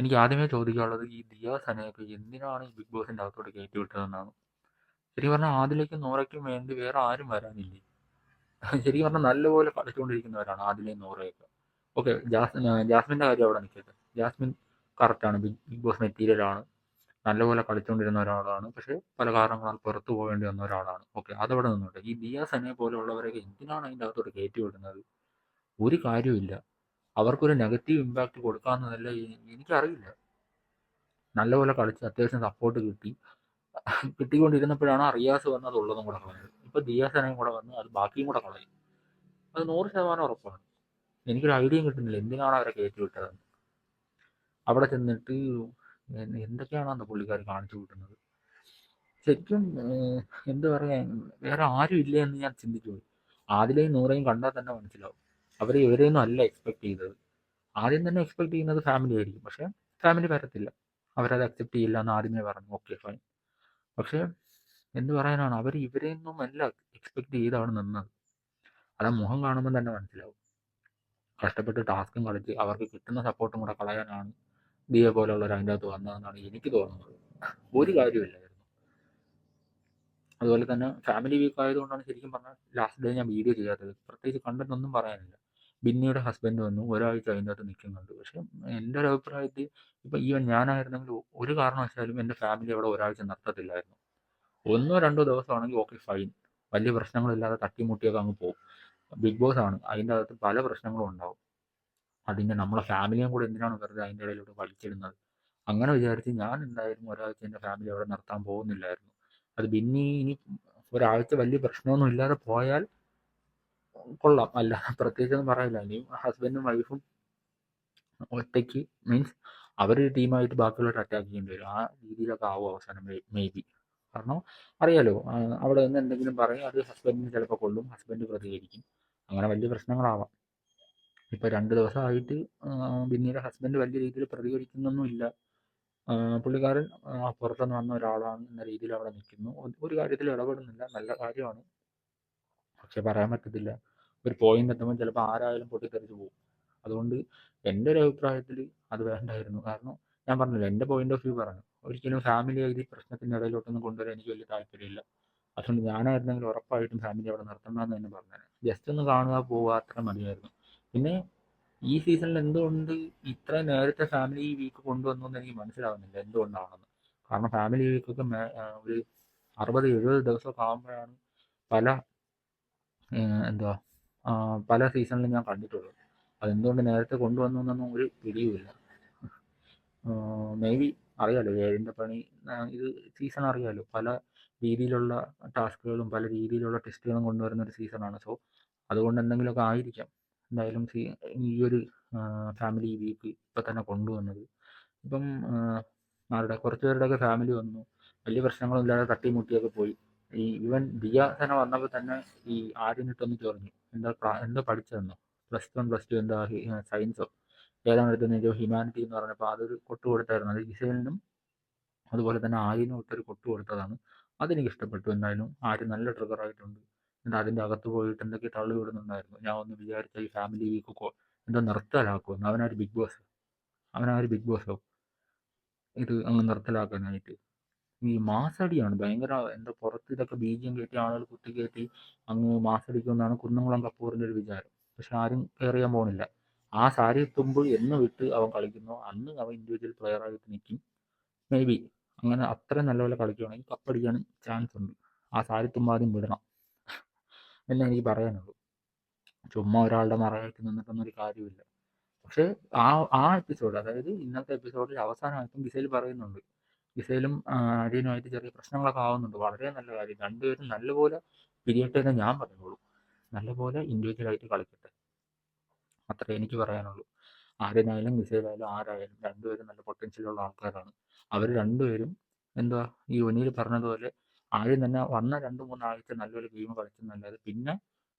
എനിക്ക് ആദ്യമേ ചോദിക്കാനുള്ളത് ഈ ദിയ സനയൊക്കെ എന്തിനാണ് ഈ ബിഗ് ബോസിന്റെ അകത്തോട്ട് കയറ്റി വിട്ടതെന്നാണ്. ശരിക്കും പറഞ്ഞാൽ ആദിലയ്ക്കും നൂറയ്ക്കും വേണ്ടി വേറെ ആരും വരാനില്ലേ. ശരിക്കും പറഞ്ഞാൽ നല്ലപോലെ കളിച്ചുകൊണ്ടിരിക്കുന്നവരാണ് ആദിലയും നൂറയൊക്കെ. ഓക്കെ, ജാസ്മിൻ്റെ കാര്യം അവിടെ നിൽക്കട്ടെ. ജാസ്മിൻ കറക്റ്റാണ്, ബിഗ് ബോസ് മെറ്റീരിയലാണ്, നല്ലപോലെ കളിച്ചുകൊണ്ടിരുന്ന ഒരാളാണ്. പക്ഷേ പല കാരണങ്ങളാൽ പുറത്തു പോകേണ്ടി വന്ന ഒരാളാണ്. ഓക്കെ, അതവിടെ നിന്നോട്ടെ. ഈ ദിയ സനയെ പോലെയുള്ളവരൊക്കെ എന്തിനാണ് അതിൻ്റെ അകത്തോട്ട് കയറ്റി വിടുന്നത്? ഒരു കാര്യമില്ല. അവർക്കൊരു നെഗറ്റീവ് ഇമ്പാക്റ്റ് കൊടുക്കാമെന്നതല്ല, എനിക്കറിയില്ല. നല്ലപോലെ കളിച്ച് അത്യാവശ്യം സപ്പോർട്ട് കിട്ടിക്കൊണ്ടിരുന്നപ്പോഴാണ് അറിയാസ് വന്ന് അതുള്ളതും കൂടെ കളഞ്ഞത്. ഇപ്പോൾ ദിയ സനയും കൂടെ വന്ന് അത് ബാക്കിയും കൂടെ കളയും. അത് 100% ഉറപ്പാണ്. എനിക്കൊരു ഐഡിയയും കിട്ടുന്നില്ല എന്തിനാണ് അവരെ കയറ്റി വിട്ടതെന്ന്. അവിടെ ചെന്നിട്ട് എന്തൊക്കെയാണെന്ന് പുള്ളിക്കാർ കാണിച്ചു കൂട്ടുന്നത്. ശരിക്കും എന്താ പറയുക, വേറെ ആരും ഇല്ല എന്ന് ഞാൻ ചിന്തിച്ചു പോയി. ആദിലയും നൂറയും കണ്ടാൽ തന്നെ മനസ്സിലാവും അവർ ഇവരെയൊന്നും അല്ല എക്സ്പെക്ട് ചെയ്തത്. ആദ്യം തന്നെ എക്സ്പെക്ട് ചെയ്യുന്നത് ഫാമിലി ആയിരിക്കും, പക്ഷേ ഫാമിലി വരത്തില്ല, അവരത് അക്സെപ്റ്റ് ചെയ്യില്ല എന്ന് ആദ്യമേ പറഞ്ഞു. Okay, fine. പക്ഷേ എന്ത് പറയാനാണ്, അവർ ഇവരെയൊന്നും അല്ല എക്സ്പെക്ട് ചെയ്താണ് നിന്നത്. അത് മുഖം കാണുമ്പോൾ തന്നെ മനസ്സിലാവും. കഷ്ടപ്പെട്ട് ടാസ്കും കളിച്ച് അവർക്ക് കിട്ടുന്ന സപ്പോർട്ടും കൂടെ കളയാനാണ് ദിയ പോലുള്ളവർ അതിൻ്റെ അകത്ത് വന്നതെന്നാണ് എനിക്ക് തോന്നുന്നത്. ഒരു കാര്യമില്ലായിരുന്നു. അതുപോലെ തന്നെ ഫാമിലി വീക്ക് ആയതുകൊണ്ടാണ് ശരിക്കും പറഞ്ഞാൽ ലാസ്റ്റ് ഡേ ഞാൻ വീഡിയോ ചെയ്യാത്തത്. പ്രത്യേകിച്ച് കണ്ടന്റ് ഒന്നും പറയാനില്ല. ബിന്നിയുടെ ഹസ്ബൻഡ് വന്നു, ഒരാഴ്ച അതിൻ്റെ അകത്ത് നിൽക്കുന്നുണ്ട്. പക്ഷേ എൻ്റെ ഒരു അഭിപ്രായത്തിൽ ഇപ്പം ഈവൻ ഞാനായിരുന്നെങ്കിൽ ഒരു കാരണവശാലും എൻ്റെ ഫാമിലി അവിടെ ഒരാഴ്ച നിർത്തത്തില്ലായിരുന്നു. 1-2 ദിവസമാണെങ്കിൽ ഓക്കെ, ഫൈൻ, വലിയ പ്രശ്നങ്ങളില്ലാതെ തട്ടിമുട്ടിയൊക്കെ അങ്ങ് പോകും. ബിഗ് ബോസ് ആണ്, അതിൻ്റെ അകത്ത് പല പ്രശ്നങ്ങളും ഉണ്ടാവും. അതിൻ്റെ നമ്മളെ ഫാമിലിയും കൂടെ എന്തിനാണ് വെറുതെ അതിൻ്റെ ഇടയിലോട്ട് വലിച്ചിടുന്നത്? അങ്ങനെ വിചാരിച്ച് ഞാൻ എന്തായാലും ഒരാഴ്ച എൻ്റെ ഫാമിലി അവിടെ നിർത്താൻ പോകുന്നില്ലായിരുന്നു. അത് ബിന്നി ഇനി ഒരാഴ്ച വലിയ പ്രശ്നമൊന്നും ഇല്ലാതെ പോയാൽ കൊള്ളാം, അല്ല പ്രത്യേകിച്ചൊന്നും പറയില്ല. ഇനി ഹസ്ബൻഡും വൈഫും ഒറ്റയ്ക്ക് മീൻസ് അവരൊരു ടീമായിട്ട് ബാക്കിയുള്ളവർ അറ്റാക്ക് ചെയ്യേണ്ടി വരും. ആ രീതിയിലൊക്കെ ആവും അവസാനം മേ ബി. കാരണം അറിയാലോ, അവിടെ നിന്ന് എന്തെങ്കിലും പറയും, അത് ഹസ്ബൻഡിന് ചിലപ്പോൾ കൊള്ളും, ഹസ്ബൻഡ് പ്രതികരിക്കും, അങ്ങനെ വലിയ പ്രശ്നങ്ങളാവാം. ഇപ്പോൾ 2 ദിവസമായിട്ട് ബിന്നിയുടെ ഹസ്ബൻഡ് വലിയ രീതിയിൽ പ്രതികരിക്കുന്നൊന്നുമില്ല. പുള്ളിക്കാരൻ പുറത്തുനിന്ന് വന്ന ഒരാളാണ് എന്ന രീതിയിൽ അവിടെ നിൽക്കുന്നു. ഒരു കാര്യത്തിൽ ഇടപെടുന്നില്ല, നല്ല കാര്യമാണ്. പക്ഷെ പറയാൻ പറ്റത്തില്ല, ഒരു പോയിന്റ് എത്തുമ്പോൾ ചിലപ്പോൾ ആരായാലും പൊട്ടിത്തെറിച്ച് പോകും. അതുകൊണ്ട് എൻ്റെ ഒരു അഭിപ്രായത്തിൽ അത് വേണ്ടായിരുന്നു. കാരണം ഞാൻ പറഞ്ഞില്ല, എൻ്റെ പോയിന്റ് ഓഫ് വ്യൂ പറഞ്ഞു. ഒരിക്കലും ഫാമിലി ആയിട്ട് പ്രശ്നത്തിൻ്റെ ഇടയിലോട്ടൊന്നും കൊണ്ടുവരാൻ എനിക്ക് വലിയ താല്പര്യമില്ല. അതുകൊണ്ട് ഞാനായിരുന്നെങ്കിൽ ഉറപ്പായിട്ടും ഫാമിലി അവിടെ നിർത്തണ്ടെന്ന് തന്നെ പറഞ്ഞേനെ. ജസ്റ്റ് ഒന്ന് കാണുക, പോവുക, അത്ര മതിയായിരുന്നു. പിന്നെ ഈ സീസണിൽ എന്തുകൊണ്ട് ഇത്ര നേരത്തെ ഫാമിലി വീക്ക് കൊണ്ടുവന്നു എന്ന് എനിക്ക് മനസ്സിലാവുന്നില്ല എന്തുകൊണ്ടാണെന്ന്. കാരണം ഫാമിലി വീക്കൊക്കെ ഒരു 60-70 ദിവസമൊക്കെ ആകുമ്പോഴാണ് പല എന്തുവാ പല സീസണിലും ഞാൻ കണ്ടിട്ടുള്ളത്. അതെന്തുകൊണ്ട് നേരത്തെ കൊണ്ടുവന്നു എന്നൊന്നും ഒരു പിടിയുമില്ല. മേ ബി അറിയാലോ, ഏഴിൻ്റെ പണി, ഇത് സീസൺ അറിയാലോ, പല രീതിയിലുള്ള ടാസ്കുകളും പല രീതിയിലുള്ള ടെസ്റ്റുകളും കൊണ്ടുവരുന്ന ഒരു സീസണാണ്. സോ അതുകൊണ്ട് എന്തെങ്കിലുമൊക്കെ ആയിരിക്കാം എന്തായാലും ഈ ഒരു ഫാമിലി വീക്ക് ഇപ്പം തന്നെ കൊണ്ടുവന്നത്. ഇപ്പം കുറച്ച് പേരുടെയൊക്കെ ഫാമിലി വന്നു, വലിയ പ്രശ്നങ്ങളില്ലാതെ തട്ടിമുട്ടിയൊക്കെ പോയി. ഈ ഈവൻ ദിയ തന്നെ വന്നപ്പോൾ തന്നെ ഈ ആര്യനിട്ടൊന്ന് ചൊറിഞ്ഞു, എന്താ പഠിച്ചതെന്നോ, +1 +2 എന്താ സയൻസോ ഏതാണ് എടുത്തതെന്ന് ഹ്യൂമാനിറ്റി എന്ന് പറഞ്ഞപ്പോൾ അതൊരു കൊട്ട് കൊടുത്തായിരുന്നു. അത് ജിസേലിനും അതുപോലെ തന്നെ ആര്യനും ഇട്ടൊരു കൊട്ട് കൊടുത്തതാണ്. അതെനിക്ക് ഇഷ്ടപ്പെട്ടു. എന്തായാലും ആര്യൻ നല്ല ട്രിഗറായിട്ടുണ്ട്. എന്നിട്ട് അതിൻ്റെ അകത്ത് പോയിട്ട് എന്തൊക്കെ തള്ളി വിടുന്നുണ്ടായിരുന്നു. ഞാൻ ഒന്ന് വിചാരിച്ച ഈ ഫാമിലി വീക്ക് എന്തോ നിർത്തലാക്കുമെന്ന്. അവനാര് ബിഗ് ബോസോ ഇത് അങ്ങ് നിർത്തലാക്കാനായിട്ട്? ഈ മാസടിയാണ് ഭയങ്കര. എന്താ പുറത്ത് ഇതൊക്കെ ബീജിയം കയറ്റി ആളുകൾ കുത്തിക്കയറ്റി അങ്ങ് മാസടിക്കുമെന്നാണ് കുന്നംകുളം കപ്പൂറിൻ്റെ ഒരു വിചാരം. പക്ഷെ ആരും കെയർ ചെയ്യാൻ പോകുന്നില്ല. ആ സാരി തുമ്പ് എന്ന് വിട്ട് അവൻ കളിക്കുന്നു അന്ന് അവൻ ഇൻഡിവിജ്വൽ പ്ലെയറായിട്ട് നിൽക്കും. മേ ബി അങ്ങനെ അത്രയും നല്ലപോലെ കളിക്കുകയാണെങ്കിൽ കപ്പടിക്കാനും ചാൻസ് ഉണ്ട്. ആ സാരി തുമ്പ് ആദ്യം വിടണം എന്നേ എനിക്ക് പറയാനുള്ളൂ. ചുമ്മാ ഒരാളുടെ മറയായിട്ട് നിന്നിട്ടൊന്നും ഒരു കാര്യമില്ല. പക്ഷേ ആ ആ എപ്പിസോഡ്, അതായത് ഇന്നത്തെ എപ്പിസോഡിൽ അവസാനമായിട്ടും ഗിസേൽ പറയുന്നുണ്ട്, ഗിസേലും ആര്യനുമായിട്ട് ചെറിയ പ്രശ്നങ്ങളൊക്കെ ആവുന്നുണ്ട്. വളരെ നല്ല കാര്യം, രണ്ടുപേരും നല്ലപോലെ പിരിയട്ടെ എന്ന് ഞാൻ പറയുള്ളൂ. നല്ലപോലെ ഇൻഡിവിജ്വലായിട്ട് കളിക്കട്ടെ, അത്രേ എനിക്ക് പറയാനുള്ളൂ. ആര്യനായാലും ഗിസേലായാലും ആരായാലും രണ്ടുപേരും നല്ല പൊട്ടൻഷ്യലുള്ള ആൾക്കാരാണ്. അവർ രണ്ടുപേരും എന്താ ഈ ഒനിയിൽ പറഞ്ഞതുപോലെ ആദ്യം തന്നെ വന്ന 2-3 ആഴ്ച നല്ലൊരു ഗെയിം കളിച്ചെന്നല്ലാതെ പിന്നെ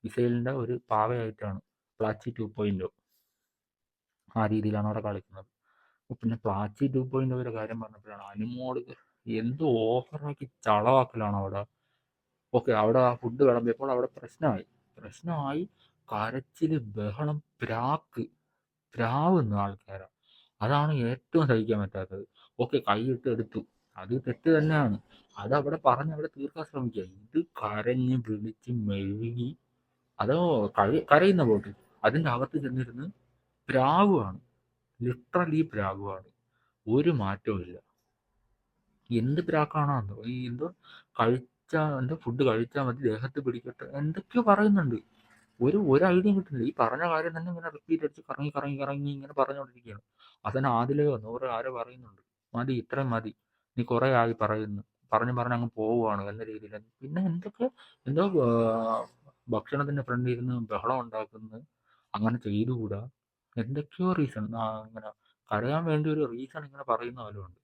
ഗിസേലിൻ്റെ ഒരു പാവയായിട്ടാണ് പ്ലാച്ചി 2.0 ആ രീതിയിലാണ് അവിടെ കളിക്കുന്നത്. പിന്നെ പ്ലാച്ചി 2.0 ഒരു കാര്യം പറഞ്ഞപ്പോഴാണ് അനുമോള് എന്ത് ഓഫറാക്കി ചളവാക്കലാണ് അവിടെ. ഓക്കെ, അവിടെ ആ ഫുഡ് വിളമ്പിയപ്പോൾ അവിടെ പ്രശ്നമായി കരച്ചില്, ബഹളം, പ്രാവുന്ന ആൾക്കാരാണ്. അതാണ് ഏറ്റവും സഹിക്കാൻ പറ്റാത്തത്. ഓക്കെ, കൈയിട്ട് എടുത്തു, അത് തെറ്റ് തന്നെയാണ്. അതവിടെ പറഞ്ഞ് അവിടെ തീർക്കാൻ ശ്രമിക്കുക. ഇത് കരഞ്ഞ് വിളിച്ച് മെഴുകി, അതോ കരയുന്ന പോട്ട് അതിൻ്റെ അകത്ത് ചെന്നിരുന്ന് പ്രാവുവാണ്, ലിറ്ററലി പ്രാവുവാണ്. ഒരു മാറ്റവും ഇല്ല. എന്ത് പ്രാക്കാണോ എന്തോ, ഈ എന്തോ എന്തോ ഫുഡ് കഴിച്ചാൽ മതി, ദേഹത്ത് പിടിക്കട്ടെ, എന്തൊക്കെയോ പറയുന്നുണ്ട്. ഒരു ഐഡിയയും കിട്ടുന്നില്ല. ഈ പറഞ്ഞ കാര്യം തന്നെ ഇങ്ങനെ റിപ്പീറ്റ് അടിച്ച് കറങ്ങി കറങ്ങി കറങ്ങി ഇങ്ങനെ പറഞ്ഞുകൊണ്ടിരിക്കുകയാണ്. അവസാനം ആദിലയോ നൂറ് ആരോ പറയുന്നുണ്ട്, മതി, ഇത്രയും മതി, നീ കുറേ ആയി പറയുന്നു, പറഞ്ഞ് പറഞ്ഞ് അങ്ങ് പോവുകയാണ് എന്ന രീതിയിൽ. പിന്നെ എന്തൊക്കെ, എന്തോ ഭക്ഷണത്തിന്റെ ഫ്രണ്ടിൽ ഇരുന്ന് ബഹളം ഉണ്ടാക്കുന്നു, അങ്ങനെ ചെയ്തുകൂടാ, എന്തൊക്കെയോ റീസൺ, ഇങ്ങനെ കരയാൻ വേണ്ടി ഒരു റീസൺ ഇങ്ങനെ പറയുന്ന പോലുണ്ട്.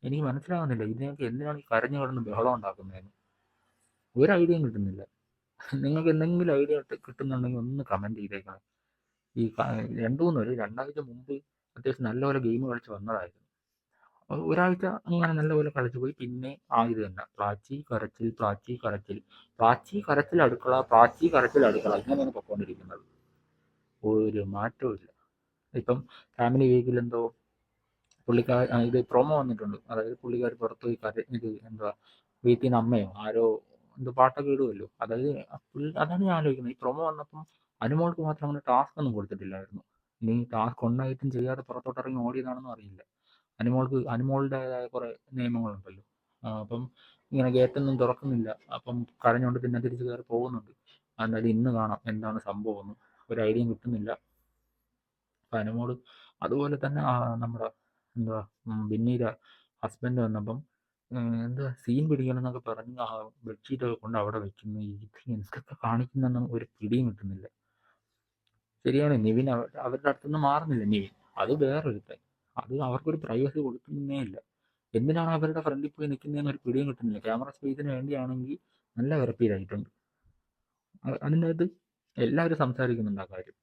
എനിക്ക് മനസ്സിലാവുന്നില്ല ഇതിനൊക്കെ എന്തിനാണ് ഈ കരഞ്ഞു കിടന്ന് ബഹളം ഉണ്ടാക്കുന്നതെന്ന്. ഒരു ഐഡിയയും കിട്ടുന്നില്ല. നിങ്ങൾക്ക് എന്തെങ്കിലും ഐഡിയ കിട്ടുന്നുണ്ടെങ്കിൽ ഒന്ന് കമന്റ് ചെയ്തേക്കണം. ഈ ഒരു രണ്ടാഴ്ച മുമ്പ് അത്യാവശ്യം നല്ലപോലെ ഗെയിം കളിച്ച് വന്നതായിരുന്നു. ഒരാഴ്ച അങ്ങനെ നല്ലപോലെ കളിച്ചു പോയി. പിന്നെ ഇത് തന്നെ, പ്ലാച്ചി കരച്ചിൽ, പ്ലാച്ചി കരച്ചിൽ, പ്ലാച്ചി കരച്ചിൽ അടുക്കള, പ്ലാച്ചി കരച്ചിൽ അടുക്കള, ഇങ്ങനെയാണ് പൊക്കോണ്ടിരിക്കുന്നത്. ഒരു മാറ്റവും ഇല്ല. ഇപ്പം ഫാമിലി വീക്കിൽ എന്തോ ഇത് പ്രൊമോ വന്നിട്ടുണ്ട്. അതായത് പുള്ളിക്കാർ പുറത്ത് പോയി ഇത് എന്താ വീട്ടിൽ നിന്ന് അമ്മയോ ആരോ എന്തോ പാട്ടൊക്കെ ഇടുമല്ലോ. അതായത് അതാണ് ഞാൻ ആലോചിക്കുന്നത്. ഈ പ്രൊമോ വന്നപ്പം അനുമോൾക്ക് മാത്രം അങ്ങനെ ടാസ്ക് ഒന്നും കൊടുത്തിട്ടില്ലായിരുന്നു. ഇനി ടാസ്ക് ഉണ്ടായിട്ടും ചെയ്യാതെ പുറത്തോട്ടിറങ്ങി ഓടിയതാണെന്നും അറിയില്ല. അനുമോളുടേതായ കുറേ നിയമങ്ങളുണ്ടല്ലോ. അപ്പം ഇങ്ങനെ ഗേറ്റൊന്നും തുറക്കുന്നില്ല. അപ്പം കരഞ്ഞുകൊണ്ട് പിന്നെ തിരിച്ച് കയറി പോകുന്നുണ്ട്. എന്നാലും ഇന്ന് കാണാം എന്താണ് സംഭവം എന്ന്. ഒരു ഐഡിയയും കിട്ടുന്നില്ല. അപ്പം അനുമോള് അതുപോലെ തന്നെ നമ്മുടെ എന്തുവാ ബിന്നീടെ ഹസ്ബൻഡ് വന്നപ്പം എന്താ സീൻ പിടിക്കണം എന്നൊക്കെ പറഞ്ഞ് ബെഡ്ഷീറ്റൊക്കെ കൊണ്ട് അവിടെ വെക്കുന്നു. ഇത് എന്തൊക്കെ കാണിക്കുന്നെന്ന് ഒരു പിടിയും കിട്ടുന്നില്ല. ശരിയാണ്, നിവിൻ അവരുടെ അടുത്തുനിന്ന് മാറുന്നില്ല. നിവിൻ അത് വേറൊരുത്തൻ, അത് അവർക്കൊരു പ്രൈവസി കൊടുക്കുന്നേ ഇല്ല. എന്തിനാണ് അവരുടെ ഫ്രണ്ടിൽ പോയി നിൽക്കുന്നതെന്ന് ഒരു പിടിയും കിട്ടുന്നില്ല. ക്യാമറ സ്പേസിന് വേണ്ടിയാണെങ്കിൽ നല്ല വിറപ്പിയിലായിട്ടുണ്ട്. അതിൻ്റെ അകത്ത് എല്ലാവരും സംസാരിക്കുന്നുണ്ട് ആ കാര്യം.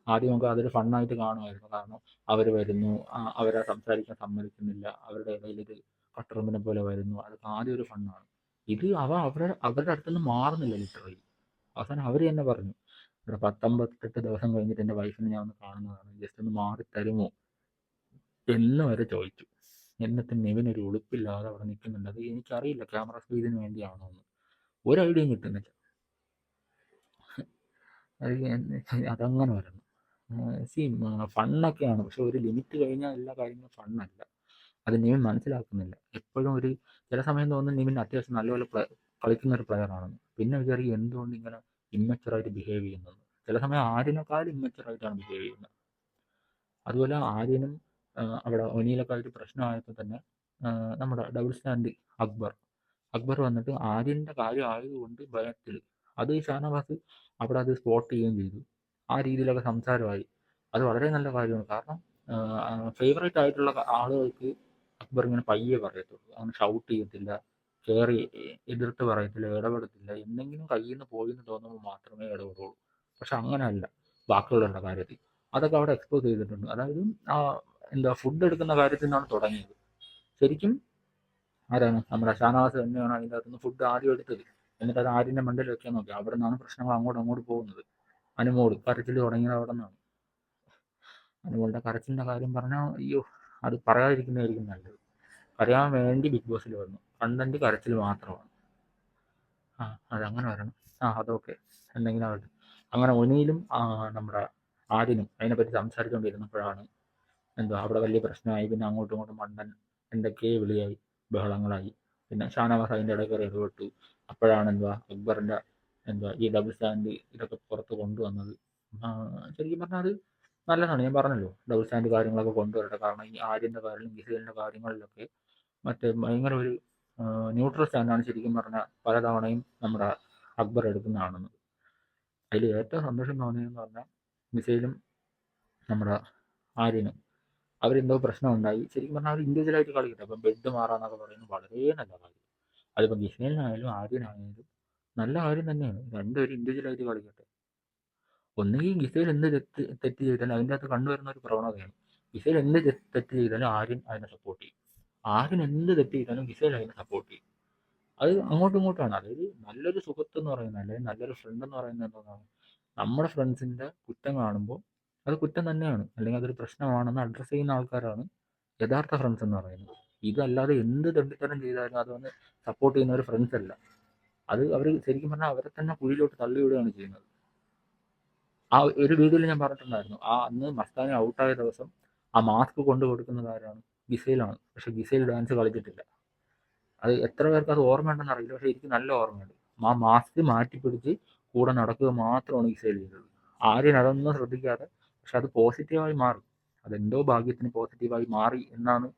ആദ്യമൊക്കെ അതൊരു ഫണ്ണായിട്ട് കാണുമായിരുന്നു. കാരണം അവർ വരുന്നു, അവരെ സംസാരിക്കാൻ സമ്മതിക്കുന്നില്ല, അവരുടെ ഇടയിൽ ഇത് കട്ടറുമ്പിനെ പോലെ വരുന്നു, അതൊക്കെ ആദ്യം ഒരു ഫണ്ണാണ്. ഇത് അവരുടെ അടുത്തുനിന്ന് മാറുന്നില്ല ലിറ്ററലി. അവസാനം അവർ തന്നെ പറഞ്ഞു, ഇവിടെ 18 ദിവസം കഴിഞ്ഞിട്ട് എൻ്റെ വൈഫിനെ ഞാൻ ഒന്ന് കാണുന്നതാണ്, ജസ്റ്റ് ഒന്ന് മാറി തരുമോ എന്ന് വരെ ചോദിച്ചു. എന്നിട്ട് നിവിൻ ഒരു ഉളുപ്പില്ലാതെ അവിടെ നിൽക്കുന്നുണ്ട്. അത് എനിക്കറിയില്ല ക്യാമറ സ്പീഡിന് വേണ്ടിയാണോ എന്ന്. ഒരു ഐഡിയയും കിട്ടുന്നില്ല. അതങ്ങനെ വരണം. ഫണ്ണൊക്കെയാണ്, പക്ഷെ ഒരു ലിമിറ്റ് കഴിഞ്ഞാൽ എല്ലാ കാര്യങ്ങളും ഫണ്ണല്ല. അത് നിവിൻ മനസ്സിലാക്കുന്നില്ല. എപ്പോഴും ചില സമയം തോന്നുന്നു നിവിൻ അത്യാവശ്യം നല്ലപോലെ കളിക്കുന്ന ഒരു പ്ലെയറാണെന്ന്. പിന്നെ വിചാരിക്കും എന്തുകൊണ്ട് ഇങ്ങനെ ഇമ്മച്ചുറായിട്ട് ബിഹേവ് ചെയ്യുന്നത്. ചില സമയം ആര്യനെക്കാളും ഇമ്മച്ചുറായിട്ടാണ് ബിഹേവ് ചെയ്യുന്നത്. അതുപോലെ ആര്യനും അവിടെ ഒനിയിലൊക്കെ ആയിട്ട് പ്രശ്നമായപ്പോൾ തന്നെ നമ്മുടെ ഡബിൾ സ്റ്റാൻഡ് അക്ബർ വന്നിട്ട് ആര്യൻ്റെ കാര്യം ആയതുകൊണ്ട് ഭയത്തിൽ അത് ഷാനവാസ് അവിടെ അത് സ്പോട്ട് ചെയ്യുകയും ചെയ്തു. ആ രീതിയിലൊക്കെ സംസാരമായി. അത് വളരെ നല്ല കാര്യമാണ്. കാരണം ഫേവറേറ്റ് ആയിട്ടുള്ള ആളുകൾക്ക് അക്ബർ ഇങ്ങനെ പയ്യെ പറയത്തുള്ളൂ. അങ്ങനെ ഷൗട്ട് ചെയ്യത്തില്ല, കയറി എതിർത്ത് പറയത്തില്ല, ഇടപെടത്തില്ല. എന്തെങ്കിലും കയ്യിൽ നിന്ന് പോയി എന്ന് തോന്നുമ്പോൾ മാത്രമേ ഇടപെടുള്ളൂ. പക്ഷെ അങ്ങനെയല്ല ബാക്കിയുള്ളവരുടെ കാര്യത്തിൽ. അതൊക്കെ അവിടെ എക്സ്പോസ് ചെയ്തിട്ടുണ്ട്. അതായത് എന്താ ഫുഡ് എടുക്കുന്ന കാര്യത്തിൽ നിന്നാണ് തുടങ്ങിയത്. ശരിക്കും ആരാണ് നമ്മുടെ ഷാനവാസ് തന്നെയാണ് അതിൻ്റെ അകത്തുനിന്ന് ഫുഡ് ആദ്യം എടുത്തത്. എന്നിട്ട് അത് ആര്യൻ്റെ മണ്ടയിൽ വെക്കാൻ നോക്കി. അവിടെ നിന്നാണ് പ്രശ്നങ്ങൾ അങ്ങോട്ട് പോകുന്നത്. അനുമോൾ കരച്ചിൽ തുടങ്ങിയത് അവിടെ നിന്നാണ്. അനുമോളുടെ കരച്ചിലിൻ്റെ കാര്യം പറഞ്ഞാൽ അയ്യോ, അത് പറയാതിരിക്കുന്നതായിരിക്കും നല്ലത്. കരയാൻ വേണ്ടി ബിഗ് ബോസിൽ വന്നു, കണ്ടന്റ് കരച്ചിൽ മാത്രമാണ്. അതങ്ങനെ വരണം. അതൊക്കെ എന്തെങ്കിലും ആവട്ടെ. അങ്ങനെ ഒനിയിലും നമ്മുടെ ആര്യനും അതിനെപ്പറ്റി സംസാരിച്ചുകൊണ്ടിരുന്നപ്പോഴാണ് അവിടെ വലിയ പ്രശ്നമായി. പിന്നെ അങ്ങോട്ടും ഇങ്ങോട്ടും മണ്ടൻ എന്തൊക്കെയോ വിളിയായി, ബഹളങ്ങളായി. പിന്നെ ഷാനവാസ് അതിൻ്റെ ഇടയിൽ കയറി ഇടപെട്ടു. അപ്പോഴാണ് അക്ബറിൻ്റെ ഈ ഡബിൾ സ്റ്റാൻഡ് ഇതൊക്കെ പുറത്ത് കൊണ്ടുവന്നത്. ശരിക്കും പറഞ്ഞാൽ അത് നല്ലതാണ്. ഞാൻ പറഞ്ഞല്ലോ, ഡബിൾ സ്റ്റാൻഡ് കാര്യങ്ങളൊക്കെ കൊണ്ടുവരട്ടെ. കാരണം ഈ ആര്യൻ്റെ കാര്യത്തിലും ഗിസേലിൻ്റെ കാര്യങ്ങളിലൊക്കെ ഭയങ്കര ഒരു ന്യൂട്രൽ സ്റ്റാൻഡാണ് ശരിക്കും പറഞ്ഞാൽ പലതവണയും നമ്മുടെ അക്ബർ എടുക്കുന്നതാണെന്ന്. അതിൽ ഏറ്റവും സന്തോഷം തോന്നിയതെന്ന് പറഞ്ഞാൽ ഗിസേലും നമ്മുടെ ആര്യനും അവരെന്തോ പ്രശ്നം ഉണ്ടായി. ശരിക്കും പറഞ്ഞാൽ അവർ ഇൻഡിവിജ്വലായിട്ട് കളിക്കട്ടെ. അപ്പം ബെഡ് മാറാന്നൊക്കെ പറയുന്നത് വളരെ നല്ല കാര്യം. അതിപ്പോൾ ഗിസേലിനായാലും ആര്യനായാലും നല്ല കാര്യം തന്നെയാണ്. രണ്ടുപേരും ഇൻഡിവിജ്വലായിട്ട് കളിക്കട്ടെ. ഒന്നുകിൽ ഗിസേൽ എന്ത് തെറ്റ് ചെയ്താലും അതിൻ്റെ അകത്ത് കണ്ടുവരുന്ന ഒരു പ്രവണതയാണ്, ഗിസേൽ എന്ത് തെറ്റ് ചെയ്താലും ആര്യൻ അതിനെ സപ്പോർട്ട് ചെയ്യും, ആര്യൻ എന്ത് തെറ്റ് ചെയ്താലും ഗിസേൽ അതിനെ സപ്പോർട്ട് ചെയ്യും. അത് അങ്ങോട്ടും ഇങ്ങോട്ടാണ്. അതായത് നല്ലൊരു സുഹൃത്ത് എന്ന് പറയുന്നത്, അല്ലെങ്കിൽ നല്ലൊരു ഫ്രണ്ട് എന്ന് പറയുന്നത് എന്താണ്, നമ്മുടെ ഫ്രണ്ട്സിൻ്റെ കുറ്റം കാണുമ്പോൾ അത് കുറ്റം തന്നെയാണ്, അല്ലെങ്കിൽ അതൊരു പ്രശ്നമാണെന്ന് അഡ്രസ്സ് ചെയ്യുന്ന ആൾക്കാരാണ് യഥാർത്ഥ ഫ്രണ്ട്സ് എന്ന് പറയുന്നത്. ഇതല്ലാതെ എന്ത് തെണ്ടിത്തരം ചെയ്താലും അതൊന്ന് സപ്പോർട്ട് ചെയ്യുന്നവർ ഫ്രണ്ട്സ് അല്ല. അത് അവർ ശരിക്കും പറഞ്ഞാൽ അവരെ തന്നെ കുഴിയിലോട്ട് തള്ളിവിടുകയാണ് ചെയ്യുന്നത്. ആ ഒരു വീഡിയോയിൽ ഞാൻ പറഞ്ഞിട്ടുണ്ടായിരുന്നു, ആ അന്ന് മസ്താനി ഔട്ടായ ദിവസം ആ മാസ്ക് കൊണ്ടു കൊടുക്കുന്നത് ആരാണ്? ഗിസൈലാണ്. പക്ഷെ ഗിസൈൽ ഡാൻസ് കളിച്ചിട്ടില്ല. അത് എത്ര പേർക്ക് അത് ഓർമ്മയുണ്ടെന്ന് അറിയില്ല, പക്ഷെ എനിക്ക് നല്ല ഓർമ്മയുണ്ട്. ആ മാസ്ക് മാറ്റിപ്പിടിച്ച് കൂടെ നടക്കുക മാത്രമാണ് ഗിസൈൽ ചെയ്തത്. ആര്യൻ അതൊന്നും ശ്രദ്ധിക്കാതെ, പക്ഷെ അത് പോസിറ്റീവായി മാറി. അതെന്തോ ഭാഗ്യത്തിന് പോസിറ്റീവായി മാറി എന്നാണ്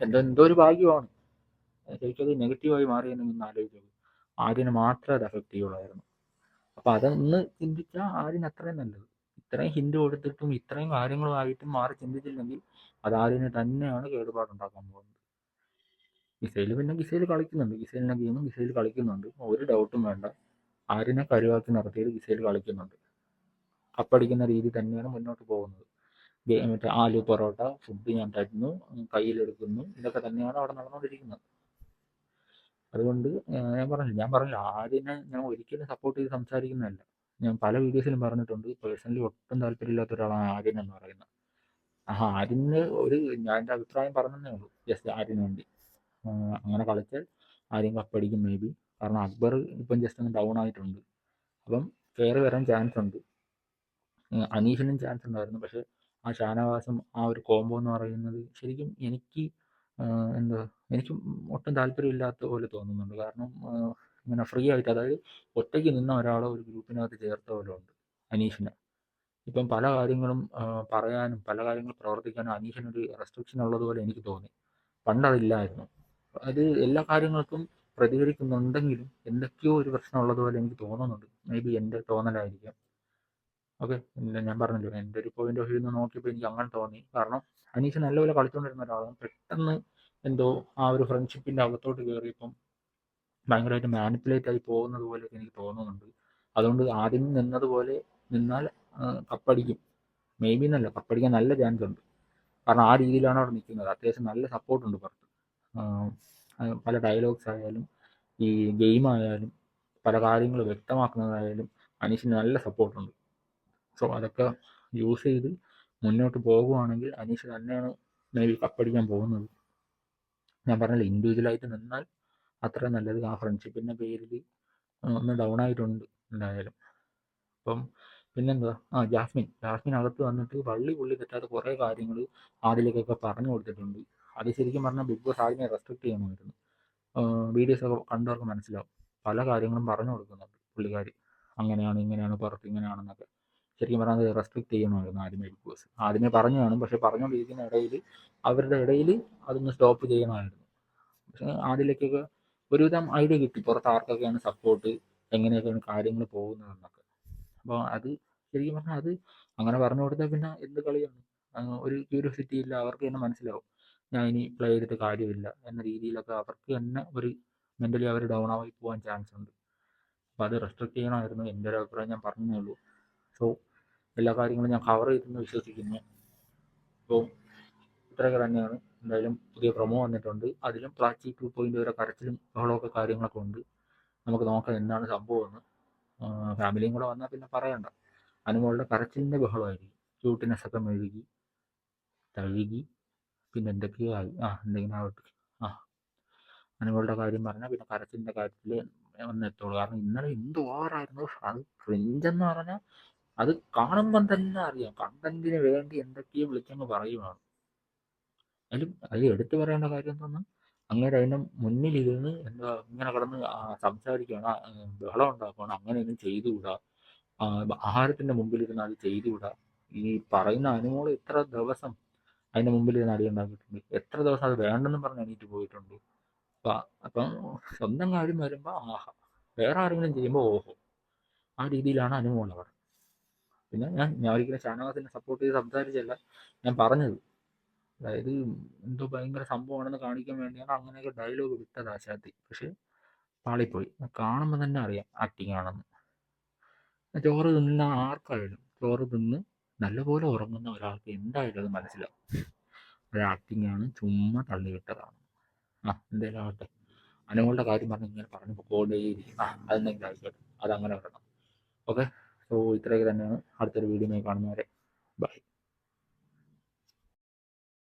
എന്തോ ഒരു ഭാഗ്യമാണ്. ശരിക്കും അത് നെഗറ്റീവായി മാറിയെന്ന് ഒന്ന് ആലോചിച്ച് നോക്കും. ആര്യന് മാത്രമേ അത് എഫക്റ്റ് ചെയ്യുള്ളായിരുന്നു. അപ്പൊ അതൊന്ന് ചിന്തിച്ചാൽ ആര്യന് അത്രയും നല്ലത്. ഇത്രയും ഹിന്റ് കൊടുത്തിട്ടും ഇത്രയും കാര്യങ്ങളുമായിട്ടും മാറി ചിന്തിച്ചില്ലെങ്കിൽ അത് ആര്യന് തന്നെയാണ് കേടുപാടുണ്ടാക്കാൻ പോകുന്നത്. ഗിസൈൽ പിന്നെ ഗിസൈൽ കളിക്കുന്നുണ്ട്, ഗിസൈലിന്റെ ഗെയിമും ഗിസൈൽ കളിക്കുന്നുണ്ട്, ഒരു ഡൗട്ടും വേണ്ട. ആര്യനെ കരുവാക്കി നടത്തിയത് ഗിസൈൽ കളിക്കുന്നുണ്ട്. കപ്പടിക്കുന്ന രീതി തന്നെയാണ് മുന്നോട്ട് പോകുന്നത്. മറ്റേ ആലു പൊറോട്ട ഫുഡ് ഞാൻ തരുന്നു, കയ്യിലെടുക്കുന്നു, ഇതൊക്കെ തന്നെയാണ് അവിടെ നടന്നുകൊണ്ടിരിക്കുന്നത്. അതുകൊണ്ട് ഞാൻ പറഞ്ഞില്ല ആര്യനെ ഞാൻ ഒരിക്കലും സപ്പോർട്ട് ചെയ്ത് സംസാരിക്കുന്നതല്ല. ഞാൻ പല വീഡിയോസിലും പറഞ്ഞിട്ടുണ്ട്, പേഴ്സണലി ഒട്ടും താല്പര്യമില്ലാത്ത ഒരാളാണ് ആര്യൻ എന്ന് പറയുന്നത്. ആര്യന് ഞാൻ എൻ്റെ അഭിപ്രായം പറഞ്ഞതേ ഉള്ളൂ, ജസ്റ്റ് ആര്യന് വേണ്ടി. അങ്ങനെ കളിച്ചാൽ ആര്യൻ കപ്പടിക്കും മേ ബി. കാരണം അക്ബർ ഇപ്പം ജസ്റ്റ് ഒന്ന് ഡൗൺ ആയിട്ടുണ്ട്, അപ്പം കയറി വരാൻ ചാൻസ് ഉണ്ട്. അനീഷിനും ചാൻസ് ഉണ്ടായിരുന്നു, പക്ഷേ ആ ഷാനവാസും ആ ഒരു കോംബോ എന്ന് പറയുന്നത് ശരിക്കും എനിക്ക് എന്താ എനിക്ക് ഒട്ടും താല്പര്യമില്ലാത്ത പോലെ തോന്നുന്നുണ്ട്. കാരണം ഇങ്ങനെ ഫ്രീ ആയിട്ട്, അതായത് ഒറ്റയ്ക്ക് നിന്ന ഒരാളെ ഒരു ഗ്രൂപ്പിനകത്ത് ചേർത്ത പോലെ ഉണ്ട് അനീഷിനെ. ഇപ്പം പല കാര്യങ്ങളും പറയാനും പല കാര്യങ്ങൾ പ്രവർത്തിക്കാനും അനീഷിനൊരു റെസ്ട്രിക്ഷൻ ഉള്ളതുപോലെ എനിക്ക് തോന്നി. പണ്ടതില്ലായിരുന്നു. അത് എല്ലാ കാര്യങ്ങൾക്കും പ്രതികരിക്കുന്നുണ്ടെങ്കിലും എന്തൊക്കെയോ ഒരു പ്രശ്നം ഉള്ളതുപോലെ എനിക്ക് തോന്നുന്നുണ്ട്. മേ ബി എൻ്റെ തോന്നലായിരിക്കാം. ഓക്കെ, ഞാൻ പറഞ്ഞല്ലോ എൻ്റെ ഒരു പോയിന്റ് ഓഫ് വ്യൂ നിന്ന് നോക്കിയപ്പോൾ എനിക്ക് അങ്ങനെ തോന്നി. കാരണം അനീഷ് നല്ലപോലെ കളിച്ചുകൊണ്ടിരുന്ന ഒരാളാണ്, പെട്ടെന്ന് എന്തോ ആ ഒരു ഫ്രണ്ട്ഷിപ്പിൻ്റെ അകത്തോട്ട് കയറിയപ്പം ഭയങ്കരമായിട്ട് മാനിപ്പുലേറ്റ് ആയി പോകുന്നത് പോലെയൊക്കെ എനിക്ക് തോന്നുന്നുണ്ട്. അതുകൊണ്ട് ആദ്യം നിന്നതുപോലെ നിന്നാൽ കപ്പടിക്കും, മേ ബി എന്നല്ല, കപ്പടിക്കാൻ നല്ല ചാൻസ് ഉണ്ട്. കാരണം ആ രീതിയിലാണ് അവിടെ നിൽക്കുന്നത്. അത്യാവശ്യം നല്ല സപ്പോർട്ടുണ്ട് പുറത്ത്. പല ഡയലോഗ്സ് ആയാലും ഈ ഗെയിം ആയാലും പല കാര്യങ്ങൾ വ്യക്തമാക്കുന്നതായാലും അനീഷിന് നല്ല സപ്പോർട്ടുണ്ട്. സോ അതൊക്കെ യൂസ് ചെയ്ത് മുന്നോട്ട് പോകുവാണെങ്കിൽ അനീഷ് തന്നെയാണ് മേ ബി കപ്പടിക്കാൻ പോകുന്നത്. ഞാൻ പറഞ്ഞില്ല, ഇൻഡിവിജ്വലായിട്ട് നിന്നാൽ അത്രയും നല്ലത്. ആ ഫ്രണ്ട്ഷിപ്പിൻ്റെ പേരിൽ ഒന്ന് ഡൗൺ ആയിട്ടുണ്ട് എന്തായാലും. അപ്പം പിന്നെന്താ, ജാസ്മിൻ അകത്ത് വന്നിട്ട് പുള്ളി തെറ്റാത്ത കുറേ കാര്യങ്ങൾ ആദിലേക്കൊക്കെ പറഞ്ഞു കൊടുത്തിട്ടുണ്ട്. അത് ശരിക്കും പറഞ്ഞാൽ ബിഗ് ബോസ് ആദ്യമേ റെസ്ട്രിക്ട് ചെയ്യണമായിരുന്നു. വീഡിയോസൊക്കെ കണ്ടവർക്ക് മനസ്സിലാവും. പല കാര്യങ്ങളും പറഞ്ഞു കൊടുക്കുന്നുണ്ട് പുള്ളിക്കാർ, അങ്ങനെയാണ് ഇങ്ങനെയാണ് പുറത്ത് ഇങ്ങനെയാണെന്നൊക്കെ. ശരിക്കും പറഞ്ഞാൽ അത് റെസ്ട്രിക്ട് ചെയ്യണമായിരുന്നു ആദ്യമേ ബിഗ് ബോസ്. ആദ്യമേ പറഞ്ഞു കാണും, പക്ഷെ പറഞ്ഞുകൊണ്ടിരിക്കുന്ന ഇടയിൽ അവരുടെ ഇടയിൽ അതൊന്ന് സ്റ്റോപ്പ് ചെയ്യണമായിരുന്നു. പക്ഷേ ആദിലേക്കൊക്കെ ഒരുവിധം ഐഡിയ കിട്ടി പുറത്ത് ആർക്കൊക്കെയാണ് സപ്പോർട്ട്, എങ്ങനെയൊക്കെയാണ് കാര്യങ്ങൾ പോകുന്നതെന്നൊക്കെ. അപ്പോൾ അത് ശരിക്കും പറഞ്ഞാൽ അത് അങ്ങനെ പറഞ്ഞു കൊടുത്താൽ പിന്നെ എന്ത് കളിയാണ്? ഒരു ക്യൂരിയോസിറ്റി ഇല്ല, അവർക്ക് തന്നെ മനസ്സിലാവും ഞാൻ ഇനി പ്ലേ ചെയ്തിട്ട് കാര്യമില്ല എന്ന രീതിയിലൊക്കെ അവർക്ക് തന്നെ ഒരു മെൻ്റലി അവർ ഡൗൺ ആയി പോകാൻ ചാൻസ് ഉണ്ട്. അപ്പോൾ അത് റെസ്ട്രിക്ട് ചെയ്യണമായിരുന്നു, എൻ്റെ ഒരു അഭിപ്രായം ഞാൻ പറഞ്ഞേ ഉള്ളൂ. സോ എല്ലാ കാര്യങ്ങളും ഞാൻ കവർ ചെയ്തെന്ന് വിശ്വസിക്കുന്നു. അപ്പോൾ ഇത്രയൊക്കെ തന്നെയാണ്. എന്തായാലും പുതിയ പ്രൊമോ വന്നിട്ടുണ്ട്, അതിലും പ്ലാച്ചി 2.0 വരെ കരച്ചിലും ബഹളമൊക്കെ കാര്യങ്ങളൊക്കെ ഉണ്ട്. നമുക്ക് നോക്കാം എന്താണ് സംഭവമെന്ന്. ഫാമിലിയും കൂടെ വന്നാൽ പിന്നെ പറയണ്ട, അനുമോളുടെ കരച്ചിലിൻ്റെ ബഹളമായിരിക്കും. ക്യൂട്ട്നെസ് ഒക്കെ മെഴുകി തഴുകി പിന്നെ എന്തൊക്കെയോ ആയി. എന്തെങ്കിലും ആവട്ടെ. അനുമോളുടെ കാര്യം പറഞ്ഞാൽ പിന്നെ കരച്ചിലിൻ്റെ കാര്യത്തിൽ വന്നെത്തുള്ളൂ. കാരണം ഇന്നലെ എന്ത് ഓവറായിരുന്നു. അത് ക്രിഞ്ചെന്ന് പറഞ്ഞാൽ അത് കാണുമ്പം തന്നെ അറിയാം, കണ്ടന്റിന് വേണ്ടി എന്തൊക്കെയോ വിളിച്ചങ്ങ് പറയുവാണ്. അതിൽ എടുത്തു പറയേണ്ട കാര്യം എന്തെന്ന്, അങ്ങേര് അതിൻ്റെ മുന്നിലിരുന്ന് എന്താ ഇങ്ങനെ കിടന്ന് സംസാരിക്കുകയാണ്, ബഹളം ഉണ്ടാക്കുകയാണ്. അങ്ങനെയൊന്നും ചെയ്തുകൂടാ, ആഹാരത്തിൻ്റെ മുമ്പിലിരുന്ന് അത് ചെയ്തുകൂടാ. ഈ പറയുന്ന അനുമോൾ എത്ര ദിവസം അതിൻ്റെ മുമ്പിലിരുന്ന് അടി ഉണ്ടാക്കിയിട്ടുണ്ട്, എത്ര ദിവസം അത് വേണ്ടെന്നും പറഞ്ഞ് എണീറ്റ് പോയിട്ടുണ്ട്. അപ്പം സ്വന്തം കാര്യം വരുമ്പോൾ വേറെ ആരെങ്കിലും ചെയ്യുമ്പോൾ ഓഹോ, ആ രീതിയിലാണ് അനുമോൾ അവിടെ. പിന്നെ ഞാൻ ഒരിക്കലും ഷാനവാസിനെ സപ്പോർട്ട് ചെയ്ത് സംസാരിച്ചല്ല, ഞാൻ പറഞ്ഞത് അതായത് എന്തോ ഭയങ്കര സംഭവമാണെന്ന് കാണിക്കാൻ വേണ്ടിയാണ് അങ്ങനെയൊക്കെ ഡയലോഗ് വിട്ടത് ആശാത്തി. പക്ഷെ പാളിപ്പോയി. കാണുമ്പോൾ തന്നെ അറിയാം ആക്ടിങ് ആണെന്ന്. ചോറ് തിന്നുന്ന ആർക്കായാലും, ചോറ് തിന്ന് നല്ലപോലെ ഉറങ്ങുന്ന ഒരാൾക്ക് എന്തായാലും അത് മനസ്സിലാവും ഒരു ആക്ടിങ് ആണ്, ചുമ്മാ തള്ളിവിട്ടതാണ്. എന്തായാലും ആവട്ടെ. അനുമോളുടെ കാര്യം പറഞ്ഞ് ഇങ്ങനെ പറഞ്ഞു പോയിക്കൊണ്ടേയിരിക്കും. അതെന്തെങ്കിലും ആയിക്കോട്ടെ, അതങ്ങനെ വരണം. ഓക്കെ. സോ ഇത്രയൊക്കെ തന്നെയാണ്. അടുത്തൊരു വീഡിയോയുമായി കാണുന്നവരെ ബൈ.